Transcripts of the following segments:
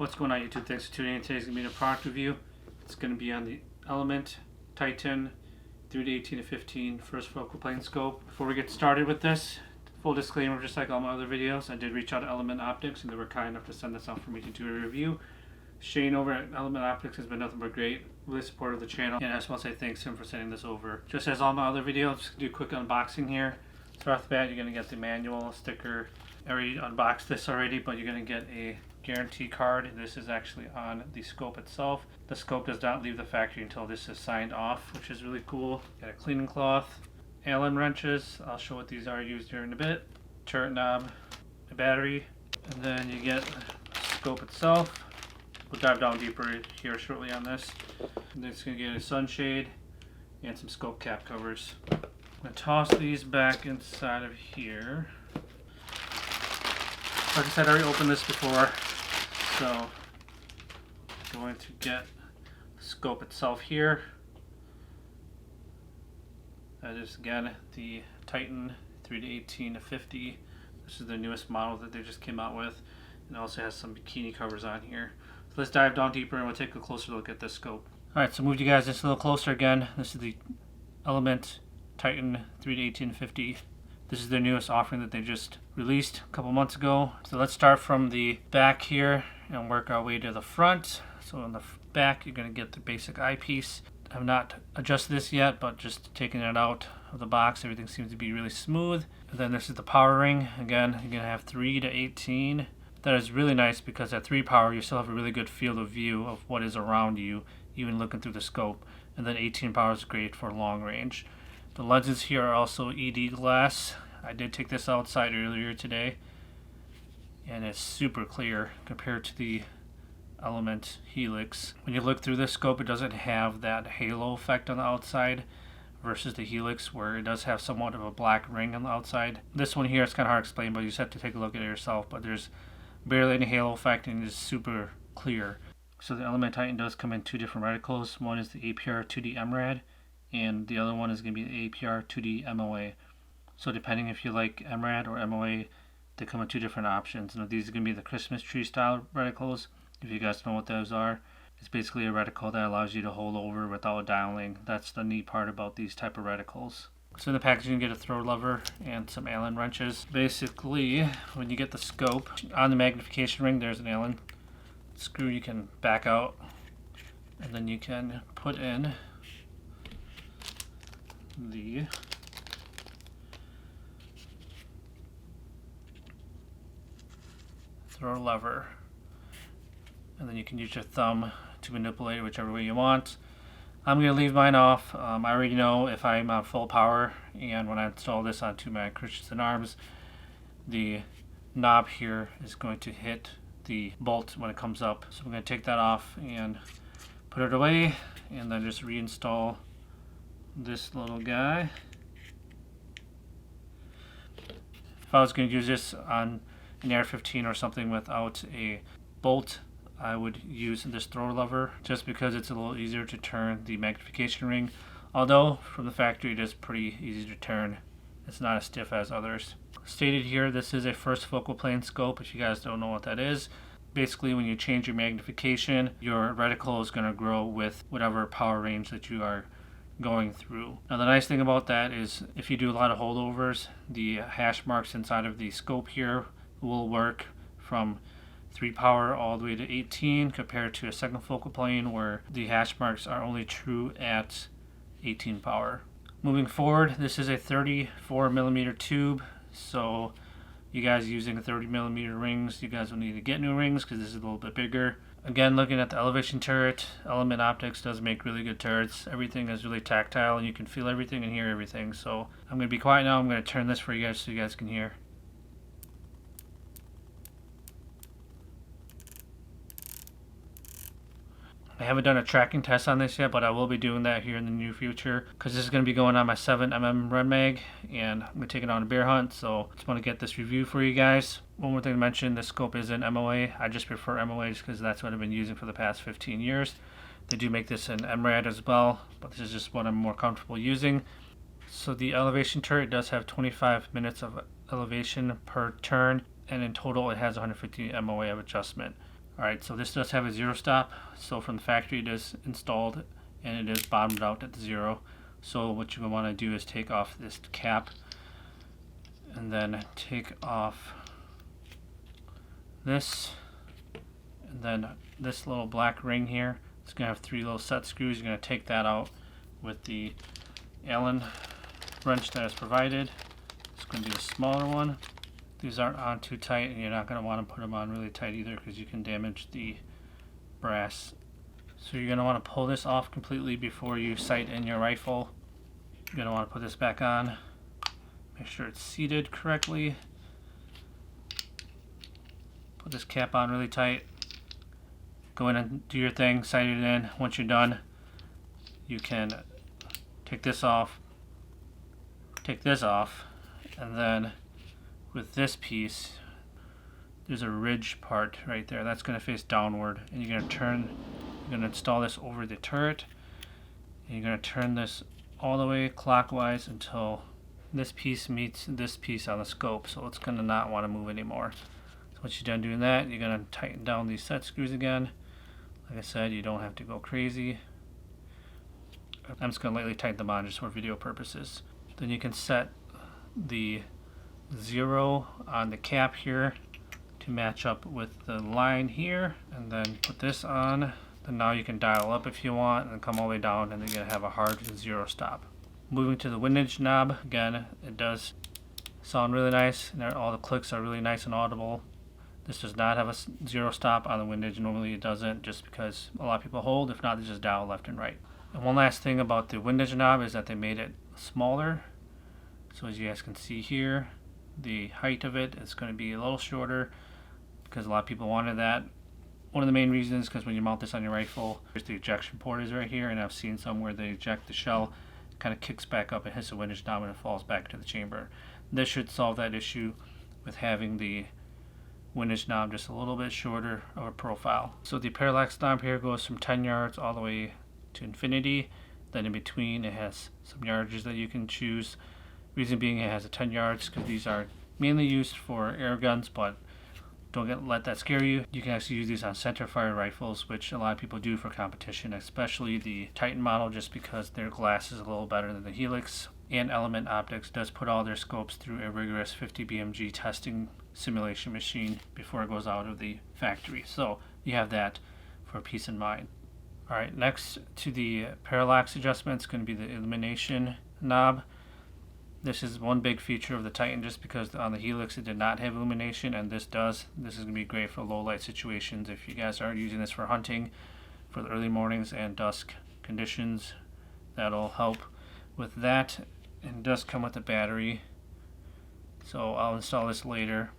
What's going on, YouTube? Thanks for tuning in. Today's going to be a product review. It's going to be on the Element Titan 3-18x50 first focal plane scope. Before we get started with this, full disclaimer, just like all my other videos, I did reach out to Element Optics and they were kind enough to send this out for me to do a review. Shane over at Element Optics has been nothing but great, really supportive of the channel, and I just want to say thanks to him for sending this over. Just as all my other videos, just do a quick unboxing here. So off the bat, you're going to get the manual sticker. I already unboxed this already, but you're going to get a guarantee card. This is actually on the scope itself. The scope does not leave the factory until this is signed off, which is really cool. Got a cleaning cloth, Allen wrenches. I'll show what these are used here in a bit. Turret knob, a battery, and then you get the scope itself. We'll dive down deeper here shortly on this. And then it's going to get a sunshade and some scope cap covers. I'm going to toss these back inside of here. Like I said, I already opened this before, so I'm going to get the scope itself here. That is again the Titan 3-18x50. This is the newest model that they just came out with, and it also has some bikini covers on here. So let's dive down deeper and we'll take a closer look at this scope. Alright, so move you guys just a little closer again. This is the Element Titan 3-18x50. This is their newest offering that they just released a couple months ago. So let's start from the back here and work our way to the front. So on the back, you're going to get the basic eyepiece. I've not adjusted this yet, but just taking it out of the box, everything seems to be really smooth. And then this is the power ring. Again, you're going to have 3 to 18. That is really nice because at 3 power, you still have a really good field of view of what is around you, even looking through the scope. And then 18 power is great for long range. The lenses here are also ED glass. I did take this outside earlier today, and it's super clear compared to the Element Helix. When you look through this scope, it doesn't have that halo effect on the outside versus the Helix, where it does have somewhat of a black ring on the outside. This one here, it's kind of hard to explain, but you just have to take a look at it yourself. But there's barely any halo effect, and it's super clear. So the Element Titan does come in 2 different reticles. One is the APR 2D MRAD, and the other one is going to be the APR 2D MOA. So depending if you like MRAD or MOA, they come in 2 different options. And these are going to be the Christmas tree style reticles. If you guys know what those are, it's basically a reticle that allows you to hold over without dialing. That's the neat part about these type of reticles. So in the package, you can get a throw lever and some Allen wrenches. Basically, when you get the scope, on the magnification ring, there's an Allen screw you can back out, and then you can put in the throw lever, and then you can use your thumb to manipulate it whichever way you want. I'm going to leave mine off. I already know if I'm on full power, and when I install this onto my Christensen arms, the knob here is going to hit the bolt when it comes up. So I'm going to take that off and put it away, and then just reinstall this little guy. If I was going to use this on an AR-15 or something without a bolt, I would use this throw lever just because it's a little easier to turn the magnification ring. Although from the factory it is pretty easy to turn. It's not as stiff as others. Stated here, this is a first focal plane scope. If you guys don't know what that is, basically when you change your magnification, your reticle is going to grow with whatever power range that you are going through. Now the nice thing about that is if you do a lot of holdovers, the hash marks inside of the scope here will work from 3 power all the way to 18 compared to a second focal plane where the hash marks are only true at 18 power. Moving forward, this is a 34mm tube, so you guys using 30mm rings, you guys will need to get new rings because this is a little bit bigger. Again, looking at the elevation turret, Element Optics does make really good turrets. Everything is really tactile and you can feel everything and hear everything. So I'm going to be quiet now. I'm going to turn this for you guys so you guys can hear. I haven't done a tracking test on this yet, but I will be doing that here in the near future because this is going to be going on my 7mm Red Mag, and I'm going to take it on a bear hunt, so I just want to get this review for you guys. One more thing to mention, this scope is in MOA. I just prefer MOA just because that's what I've been using for the past 15 years. They do make this in MRAD as well, but this is just what I'm more comfortable using. So the elevation turret does have 25 minutes of elevation per turn, and in total it has 150 MOA of adjustment. Alright, so this does have a 0 stop, so from the factory it is installed and it is bottomed out at the 0. So what you want to do is take off this cap and then take off this, and then this little black ring here. It's going to have 3 little set screws. You're going to take that out with the Allen wrench that is provided. It's going to be the smaller one. These aren't on too tight, and you're not going to want to put them on really tight either because you can damage the brass. So you're going to want to pull this off completely before you sight in your rifle. You're going to want to put this back on. Make sure it's seated correctly. Put this cap on really tight. Go in and do your thing, sight it in. Once you're done, you can take this off, and then with this piece, there's a ridge part right there. That's going to face downward, and you're going to install this over the turret, and you're going to turn this all the way clockwise until this piece meets this piece on the scope, so it's going to not want to move anymore. So once you're done doing that, you're going to tighten down these set screws again. Like I said, you don't have to go crazy. I'm just going to lightly tighten them on just for video purposes. Then you can set the 0 on the cap here to match up with the line here, and then put this on. Then now you can dial up if you want and come all the way down, and then you're going to have a hard 0 stop. Moving to the windage knob, again, it does sound really nice, and all the clicks are really nice and audible. This does not have a 0 stop on the windage. Normally it doesn't, just because a lot of people hold. If not, they just dial left and right. And one last thing about the windage knob is that they made it smaller. So as you guys can see here, the height of it is going to be a little shorter because a lot of people wanted that. One of the main reasons is because when you mount this on your rifle, the ejection port is right here, and I've seen some where they eject the shell, it kind of kicks back up and hits the windage knob and it falls back to the chamber. This should solve that issue with having the windage knob just a little bit shorter of a profile. So the parallax knob here goes from 10 yards all the way to infinity. Then in between it has some yardages that you can choose. Reason being it has a 10 yards because these are mainly used for air guns, but don't let that scare you. You can actually use these on center fire rifles, which a lot of people do for competition, especially the Titan model, just because their glass is a little better than the Helix. And Element Optics does put all their scopes through a rigorous 50 BMG testing simulation machine before it goes out of the factory. So you have that for peace of mind. Alright, next to the parallax adjustment is going to be the illumination knob. This is one big feature of the Titan, just because on the Helix it did not have illumination, and this does. This is going to be great for low light situations. If you guys are using this for hunting, for the early mornings and dusk conditions, that'll help with that. And it does come with a battery, so I'll install this later.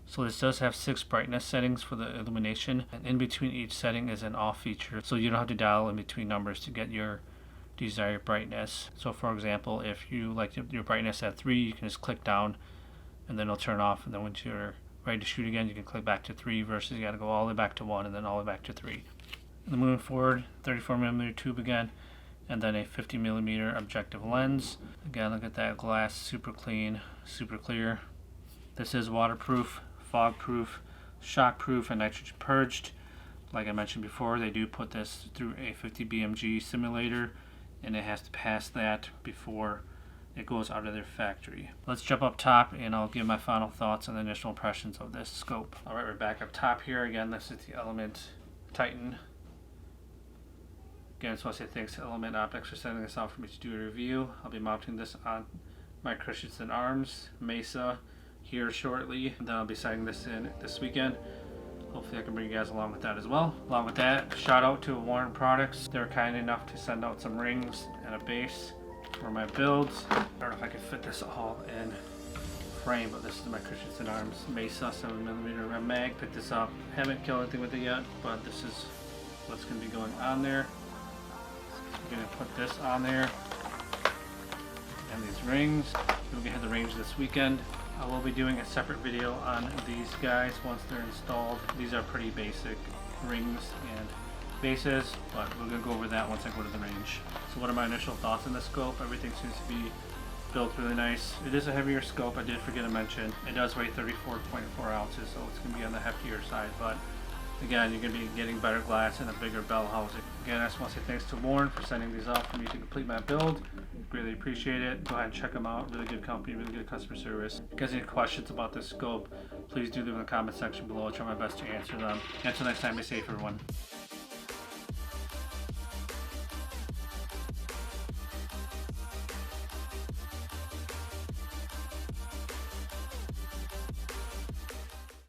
So this does have 6 brightness settings for the illumination, and in between each setting is an off feature, so you don't have to dial in between numbers to get your desired brightness. So for example, if you like your brightness at 3, you can just click down and then it'll turn off, and then when you're ready to shoot again you can click back to 3, versus you got to go all the way back to 1 and then all the way back to 3. And then moving forward, 34mm tube again, and then a 50mm objective lens. Again, look at that glass, super clean, super clear. This is waterproof, fog-proof, shock-proof, and nitrogen purged. Like I mentioned before, they do put this through a 50 BMG simulator, and it has to pass that before it goes out of their factory. Let's jump up top and I'll give my final thoughts and initial impressions of this scope. Alright, we're back up top here. Again, this is the Element Titan. Again, so I say thanks to Element Optics for sending this out for me to do a review. I'll be mounting this on my Christensen Arms Mesa here shortly, and then I'll be sighting this in this weekend. Hopefully I can bring you guys along with that as well. Along with that, shout out to Warren Products. They were kind enough to send out some rings and a base for my builds. I don't know if I can fit this all in frame, but this is my Christensen Arms Mesa 7mm Red Mag. Picked this up. Haven't killed anything with it yet, but this is what's going to be going on there. So I'm going to put this on there and these rings. We'll be at the range this weekend. I will be doing a separate video on these guys once they're installed. These are pretty basic rings and bases, but we're going to go over that once I go to the range. So what are my initial thoughts on the scope? Everything seems to be built really nice. It is a heavier scope, I did forget to mention. It does weigh 34.4 ounces, so it's going to be on the heftier side, but Again, you're going to be getting better glass and a bigger bell housing. Again, I just want to say thanks to Warren for sending these out for me to complete my build. Really appreciate it. Go ahead and check them out. Really good company, really good customer service. If you guys have any questions about this scope, please do leave in the comment section below. I'll try my best to answer them. Until next time, be safe, everyone.